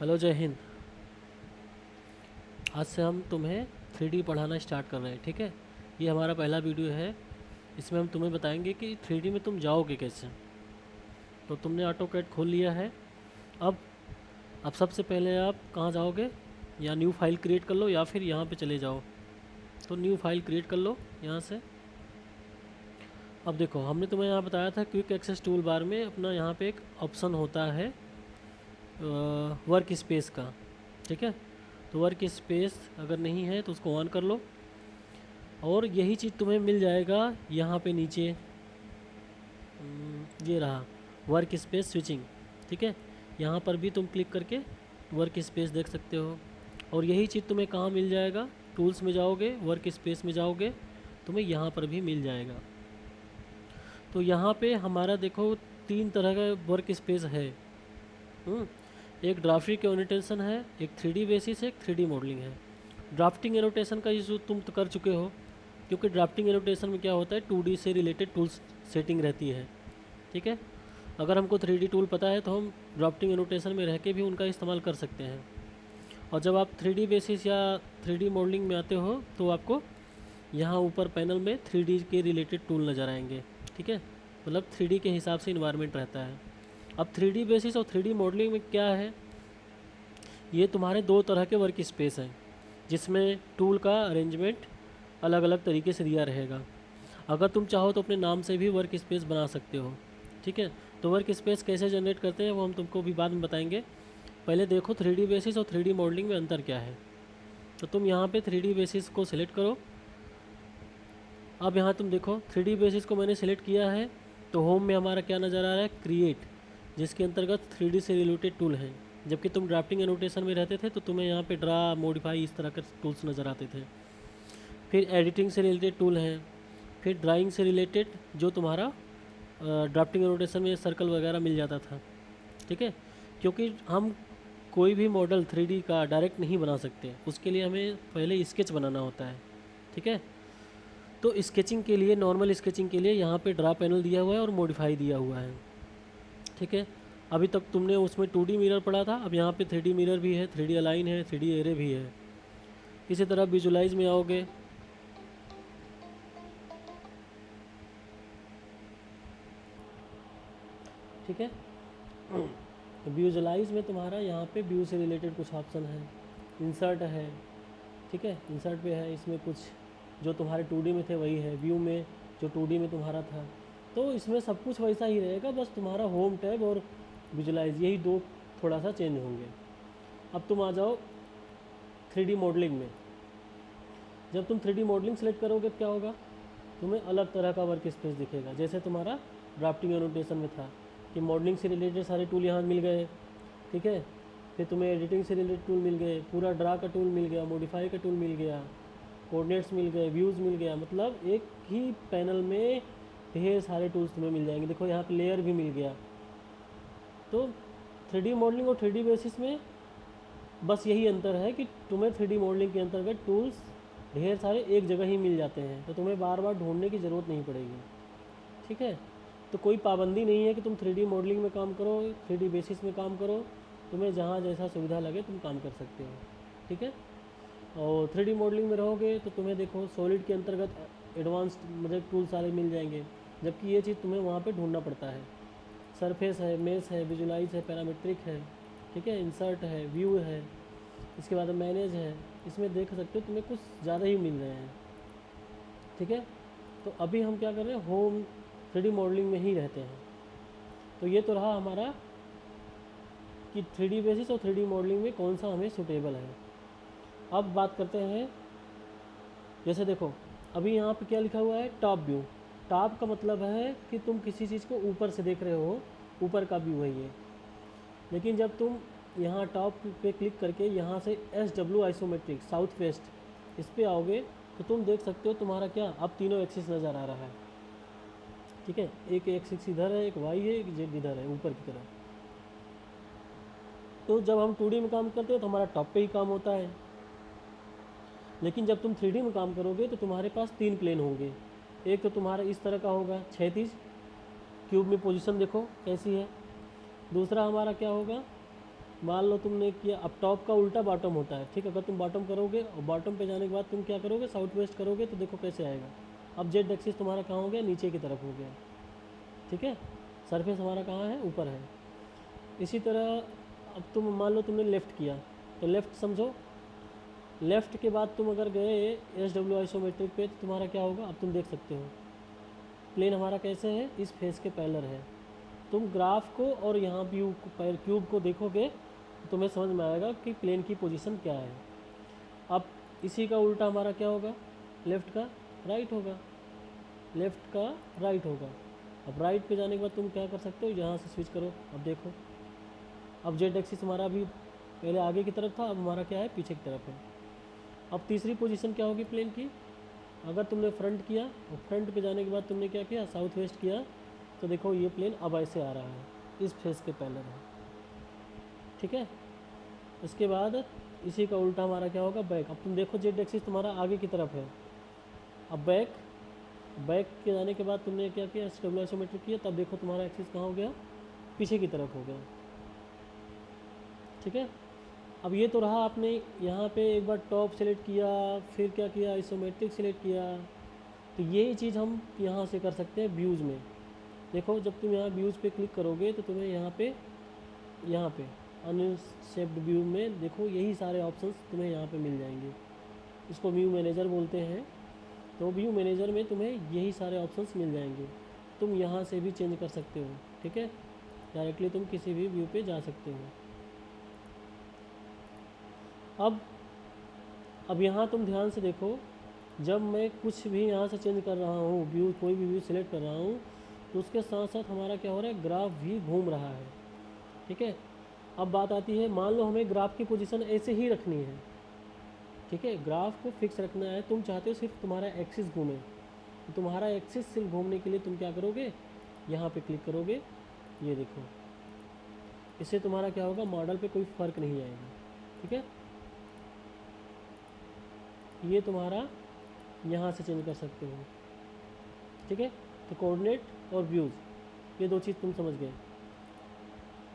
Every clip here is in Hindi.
हेलो, जय हिंद। आज से हम तुम्हें 3D पढ़ाना स्टार्ट कर रहे हैं, ठीक है। ये हमारा पहला वीडियो है। इसमें हम तुम्हें बताएंगे कि 3D में तुम जाओगे कैसे। तो तुमने ऑटो कैड खोल लिया है। अब अब सबसे पहले आप कहाँ जाओगे, या न्यू फाइल क्रिएट कर लो या फिर यहाँ पे चले जाओ। तो न्यू फाइल क्रिएट कर लो यहाँ से। अब देखो, हमने तुम्हें यहाँ बताया था क्विक एक्सेस टूल बार में अपना यहाँ पे एक ऑप्शन होता है वर्क स्पेस का, ठीक है। तो वर्क स्पेस अगर नहीं है तो उसको ऑन कर लो, और यही चीज़ तुम्हें मिल जाएगा यहाँ पे नीचे। ये रहा वर्क स्पेस स्विचिंग, ठीक है। यहाँ पर भी तुम क्लिक करके वर्क स्पेस देख सकते हो। और यही चीज़ तुम्हें कहाँ मिल जाएगा, टूल्स में जाओगे, वर्क स्पेस में जाओगे, तुम्हें यहाँ पर भी मिल जाएगा। तो यहाँ पे हमारा देखो 3 तरह का वर्क स्पेस है। एक ड्राफ्टिंग एनोटेशन है, एक 3D बेसिस है, एक 3D मॉडलिंग है। ड्राफ्टिंग एनोटेशन का यूज़ तुम तो कर चुके हो, क्योंकि ड्राफ्टिंग एनोटेशन में क्या होता है 2D से रिलेटेड टूल्स सेटिंग रहती है, ठीक है। अगर हमको 3D टूल पता है तो हम ड्राफ्टिंग एनोटेशन में रह के भी उनका इस्तेमाल कर सकते हैं। और जब आप 3D बेसिस या 3D मॉडलिंग में आते हो तो आपको यहाँ ऊपर पैनल में 3D के रिलेटेड टूल नज़र आएंगे, ठीक है। मतलब 3D के हिसाब से इन्वायरमेंट रहता है। अब 3D बेसिस और 3D मॉडलिंग में क्या है, ये तुम्हारे 2 तरह के वर्क स्पेस हैं, जिसमें टूल का अरेंजमेंट अलग अलग तरीके से दिया रहेगा। अगर तुम चाहो तो अपने नाम से भी वर्क स्पेस बना सकते हो, ठीक है। तो वर्क स्पेस कैसे जनरेट करते हैं वो हम तुमको भी बाद में बताएंगे। पहले देखो 3D बेसिस और 3D मॉडलिंग में अंतर क्या है। तो तुम यहाँ पे 3D बेसिस को सिलेक्ट करो। अब यहाँ तुम देखो 3D बेसिस को मैंने सिलेक्ट किया है, तो होम में हमारा क्या नज़र आ रहा है, क्रिएट, जिसके अंतर्गत 3D से रिलेटेड टूल हैं। जबकि तुम ड्राफ्टिंग एनोटेशन में रहते थे तो तुम्हें यहाँ पे ड्रा, मॉडिफाई, इस तरह के टूल्स नज़र आते थे। फिर एडिटिंग से रिलेटेड टूल हैं, फिर ड्राइंग से रिलेटेड जो तुम्हारा ड्राफ्टिंग एनोटेशन में सर्कल वगैरह मिल जाता था, ठीक है। क्योंकि हम कोई भी मॉडल 3D का डायरेक्ट नहीं बना सकते, उसके लिए हमें पहले स्केच बनाना होता है, ठीक है। तो स्केचिंग के लिए, नॉर्मल स्केचिंग के लिए यहाँ पे ड्रा पैनल दिया हुआ है और मॉडिफाई दिया हुआ है, ठीक है। अभी तक तुमने उसमें 2D मिरर पढ़ा था, अब यहाँ पे 3D मिरर भी है, 3D अलाइन है, 3D एरे भी है। इसी तरह विजुलाइज में आओगे, ठीक है। तो विजुलाइज में तुम्हारा यहाँ पे व्यू से रिलेटेड कुछ ऑप्शन है, इंसर्ट है, ठीक है। इंसर्ट पे है, इसमें कुछ जो तुम्हारे 2D में थे वही है, व्यू में जो 2D में तुम्हारा था। तो इसमें सब कुछ वैसा ही रहेगा, बस तुम्हारा होम टैब और विजुलाइज यही 2 थोड़ा सा चेंज होंगे। अब तुम आ जाओ 3D मॉडलिंग में। जब तुम 3D मॉडलिंग सेलेक्ट करोगे तो क्या होगा, तुम्हें अलग तरह का वर्क स्पेस दिखेगा। जैसे तुम्हारा ड्राफ्टिंग एनोटेशन में था कि मॉडलिंग से रिलेटेड सारे टूल यहाँ मिल गए, ठीक है। फिर तुम्हें एडिटिंग से रिलेटेड टूल मिल गए, पूरा ड्रा का टूल मिल गया, मॉडिफाई का टूल मिल गया, कोऑर्डिनेट्स मिल गए, व्यूज़ मिल गया। मतलब एक ही पैनल में ढेर सारे टूल्स तुम्हें मिल जाएंगे। देखो यहाँ पे लेयर भी मिल गया। तो 3D मॉडलिंग और 3D बेसिस में बस यही अंतर है कि तुम्हें 3D मॉडलिंग के अंतर्गत टूल्स ढेर सारे एक जगह ही मिल जाते हैं, तो तुम्हें बार बार ढूंढने की ज़रूरत नहीं पड़ेगी, ठीक है। तो कोई पाबंदी नहीं है कि तुम 3D मॉडलिंग में काम करो, 3D बेसिस में काम करो, तुम्हें जहाँ जैसा सुविधा लगे तुम काम कर सकते हो, ठीक है। और 3D मॉडलिंग में रहोगे तो तुम्हें देखो सॉलिड के अंतर्गत एडवांस्ड मतलब टूल सारे मिल जाएंगे, जबकि ये चीज़ तुम्हें वहाँ पे ढूंढना पड़ता है। सरफेस है, मेस है, विजुलाइज है, पैरामीट्रिक है, ठीक है, इंसर्ट है, व्यू है, इसके बाद मैनेज है। इसमें देख सकते हो तुम्हें कुछ ज़्यादा ही मिल रहे हैं, ठीक है। तो अभी हम क्या कर रहे हैं, होम 3D मॉडलिंग में ही रहते हैं। तो ये तो रहा हमारा कि 3D बेसिस और 3D मॉडलिंग में कौन सा हमें सूटेबल है। अब बात करते हैं, जैसे देखो अभी यहाँ पे क्या लिखा हुआ है, टॉप व्यू। टॉप का मतलब है कि तुम किसी चीज़ को ऊपर से देख रहे हो, ऊपर का व्यू है ये। लेकिन जब तुम यहाँ टॉप पे क्लिक करके यहाँ से SW आइसोमेट्रिक साउथ वेस्ट इस पर आओगे तो तुम देख सकते हो तुम्हारा क्या अब तीनों एक्सिस नज़र आ रहा है, ठीक है। एक एक्सिस इधर है, एक वाई है, एक जेड इधर है ऊपर की तरफ। तो जब हम 2D में काम करते हैं तो हमारा टॉप पे ही काम होता है, लेकिन जब तुम 3D में काम करोगे तो तुम्हारे पास 3 प्लेन होंगे। एक तो तुम्हारा इस तरह का होगा क्षैतिज, क्यूब में पोजीशन देखो कैसी है। दूसरा हमारा क्या होगा, मान लो तुमने किया, अब टॉप का उल्टा बॉटम होता है, ठीक है। अगर तुम बॉटम करोगे और बॉटम पे जाने के बाद तुम क्या करोगे, साउथ वेस्ट करोगे, तो देखो कैसे आएगा। अब जेड एक्सिस तुम्हारा कहाँ हो गया, नीचे की तरफ हो गया, ठीक है। सरफेस हमारा कहाँ है, ऊपर है। इसी तरह अब तुम मान लो तुमने लेफ़्ट किया, तो लेफ़्ट समझो, लेफ़्ट के बाद तुम अगर गए एस डब्ल्यू आइसोमेट्रिक पे, तो तुम्हारा क्या होगा, अब तुम देख सकते हो प्लेन हमारा कैसे है, इस फेस के पैरेलल है। तुम ग्राफ को और यहाँ क्यूब को देखोगे तो तुम्हें समझ में आएगा कि प्लेन की पोजीशन क्या है। अब इसी का उल्टा हमारा क्या होगा, लेफ़्ट का राइट होगा, लेफ़्ट का राइट होगा। अब राइट पे जाने के बाद तुम क्या कर सकते हो, यहाँ से स्विच करो। अब देखो, अब जेड एक्सिस हमारा अभी पहले आगे की तरफ था, अब हमारा क्या है, पीछे की तरफ है। अब तीसरी पोजीशन क्या होगी प्लेन की, अगर तुमने फ्रंट किया और फ्रंट पे जाने के बाद तुमने क्या किया, साउथ वेस्ट किया, तो देखो ये प्लेन अब ऐसे आ रहा है, इस फेस के पैरेलल है, ठीक है। इसके बाद इसी का उल्टा हमारा क्या होगा, बैक। अब तुम देखो जेड एक्सिस तुम्हारा आगे की तरफ है, अब बैक के जाने के बाद तुमने क्या किया, स्टेबल आइसोमेट्रिक किया, तब देखो तुम्हारा एक्सिस कहाँ हो गया, पीछे की तरफ हो गया, ठीक है। अब ये तो रहा, आपने यहाँ पे एक बार टॉप सेलेक्ट किया, फिर क्या किया, आइसोमेट्रिक सेलेक्ट किया। तो यही चीज़ हम यहाँ से कर सकते हैं व्यूज़ में। देखो जब तुम यहाँ व्यूज़ पे क्लिक करोगे तो तुम्हें यहाँ पे अनशेप्ड व्यू में देखो यही सारे ऑप्शंस तुम्हें यहाँ पे मिल जाएंगे। इसको व्यू मैनेजर बोलते हैं। तो व्यू मैनेजर में तुम्हें यही सारे ऑप्शंस मिल जाएंगे। तुम यहाँ से भी चेंज कर सकते हो, ठीक है। डायरेक्टली तुम किसी भी व्यू पे जा सकते हो। अब यहाँ तुम ध्यान से देखो, जब मैं कुछ भी यहाँ से चेंज कर रहा हूँ, व्यू कोई भी व्यू सिलेक्ट कर रहा हूँ, तो उसके साथ साथ हमारा क्या हो रहा है, ग्राफ भी घूम रहा है, ठीक है। अब बात आती है, मान लो हमें ग्राफ की पोजीशन ऐसे ही रखनी है, ठीक है, ग्राफ को फिक्स रखना है। तुम चाहते हो सिर्फ तुम्हारा एक्सिस घूमे, तो तुम्हारा एक्सिस सिर्फ घूमने के लिए तुम क्या करोगे, यहाँ पे क्लिक करोगे, ये देखो, इससे तुम्हारा क्या होगा, मॉडल पे कोई फ़र्क नहीं आएगा, ठीक है। ये तुम्हारा यहाँ से चेंज कर सकते हो, ठीक है। तो कोऑर्डिनेट और व्यूज़, ये दो चीज़ तुम समझ गए।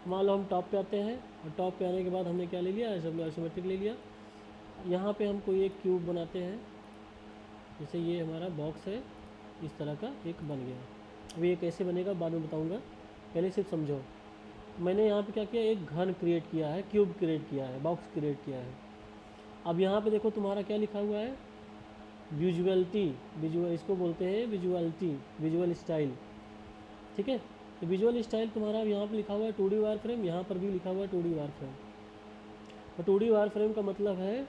मान लो हम टॉप पे आते हैं, और टॉप पे आने के बाद हमने क्या ले लिया, आइसोमेट्रिक ले लिया। यहाँ पे हम कोई एक क्यूब बनाते हैं, जैसे ये हमारा बॉक्स है, इस तरह का एक बन गया। अब ये कैसे बनेगा बाद में बताऊँगा, पहले सिर्फ समझो। मैंने यहाँ पे क्या किया, एक घन क्रिएट किया है, क्यूब क्रिएट किया है, बॉक्स क्रिएट किया है। अब यहाँ पे देखो तुम्हारा क्या लिखा हुआ है, विजुअलिटी, इसको बोलते हैं विजुअलिटी, विजुअल स्टाइल, ठीक है। तो विजुअल स्टाइल तुम्हारा यहाँ पे लिखा हुआ है 2D वायर फ्रेम, यहाँ पर भी लिखा हुआ है 2D वायर फ्रेम। और 2D वायर फ्रेम का मतलब है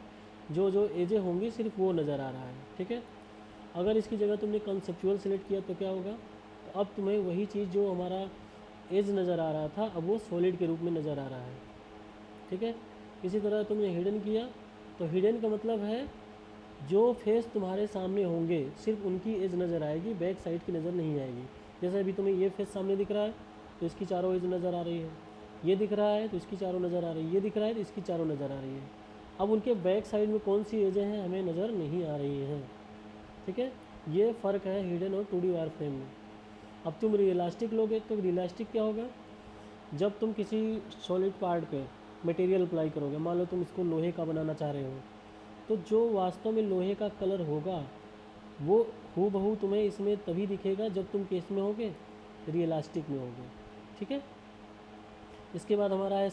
जो जो एजें होंगी सिर्फ वो नज़र आ रहा है, ठीक है। अगर इसकी जगह तुमने कंसेप्चुअल सेलेक्ट किया तो क्या होगा, तो अब तुम्हें वही चीज़ जो हमारा एज नज़र आ रहा था, अब वो सॉलिड के रूप में नज़र आ रहा है, ठीक है। इसी तरह तुमने हिडन किया, तो हिडन का मतलब है जो फेस तुम्हारे सामने होंगे सिर्फ उनकी एज नज़र आएगी, बैक साइड की नज़र नहीं आएगी। जैसे अभी तुम्हें ये फेस सामने दिख रहा है तो इसकी चारों एज नज़र आ रही है, ये दिख रहा है तो इसकी चारों नज़र आ रही है, ये दिख रहा है तो इसकी चारों नज़र आ रही है। अब उनके बैक साइड में कौन सी एजें हैं हमें नज़र नहीं आ रही हैं, ठीक है। ये फ़र्क है हिडन और 2D वायर फ्रेम में। अब तुम रियलिस्टिक लोगे तो रियलिस्टिक क्या होगा, जब तुम किसी सॉलिड पार्ट पे मटेरियल अप्लाई करोगे, मान लो तुम इसको लोहे का बनाना चाह रहे हो, तो जो वास्तव में लोहे का कलर होगा वो हूबहू तुम्हें इसमें तभी दिखेगा जब तुम किस में होगे, रियलिस्टिक में होगे, ठीक है। इसके बाद हमारा है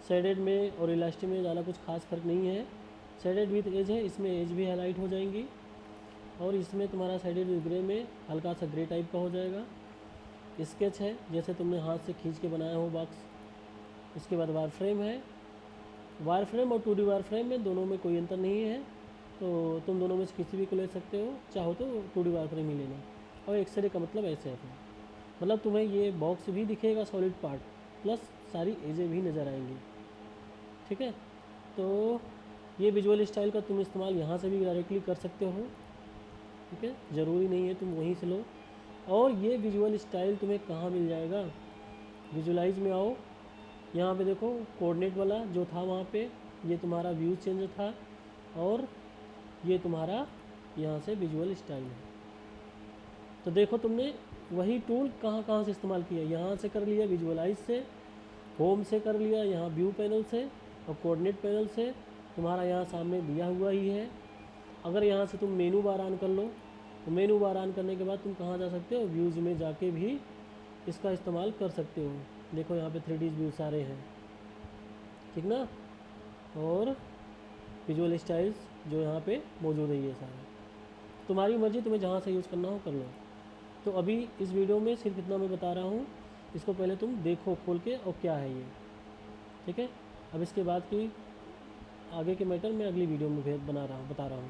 शेडेड में और रियलिस्टिक में ज़्यादा कुछ खास फर्क नहीं है। शेडेड विथ एज है, इसमें एज भी हाईलाइट हो जाएंगी, और इसमें तुम्हारा शेडेड विथ ग्रे में हल्का सा ग्रे टाइप का हो जाएगा। स्केच है, जैसे तुमने हाथ से खींच के बनाया हो बॉक्स। इसके बाद वायर फ्रेम है, वायर फ्रेम और 2D वायर फ्रेम में दोनों में कोई अंतर नहीं है, तो तुम दोनों में से किसी भी को ले सकते हो, चाहो तो 2D वायर फ्रेम ही लेना। और एक्सरे का मतलब ऐसे है, मतलब तुम्हें ये बॉक्स भी दिखेगा सॉलिड पार्ट, प्लस सारी एजें भी नज़र आएंगी, ठीक है। तो ये विजुअल स्टाइल का तुम इस्तेमाल यहाँ से भी डायरेक्टली कर सकते हो, ठीक है, ज़रूरी नहीं है तुम वहीं से लो। और ये विजुअल स्टाइल तुम्हें कहाँ मिल जाएगा, विजुलाइज में आओ, यहाँ पे देखो कोऑर्डिनेट वाला जो था वहाँ पे ये तुम्हारा व्यू चेंज था, और ये तुम्हारा यहाँ से विजुअल स्टाइल है। तो देखो तुमने वही टूल कहाँ कहाँ से इस्तेमाल किया, यहाँ से कर लिया विजुअलाइज से, होम से कर लिया, यहाँ व्यू पैनल से और कोऑर्डिनेट पैनल से तुम्हारा यहाँ सामने दिया हुआ ही है। अगर यहाँ से तुम मेनू बार ऑन कर लो तो मेनू बार ऑन करने के बाद तुम कहाँ जा सकते हो, व्यूज़ में जाके भी इसका इस्तेमाल कर सकते हो। देखो यहाँ पे 3D व्यू सारे हैं, ठीक ना। और विजुअल स्टाइल्स जो यहाँ पे मौजूद है ये सारे, तुम्हारी मर्ज़ी, तुम्हें जहाँ से यूज़ करना हो कर लो। तो अभी इस वीडियो में सिर्फ इतना मैं बता रहा हूँ, इसको पहले तुम देखो खोल के और क्या है ये, ठीक है। अब इसके बाद की आगे के मैटर मैं अगली वीडियो में बता रहा हूँ।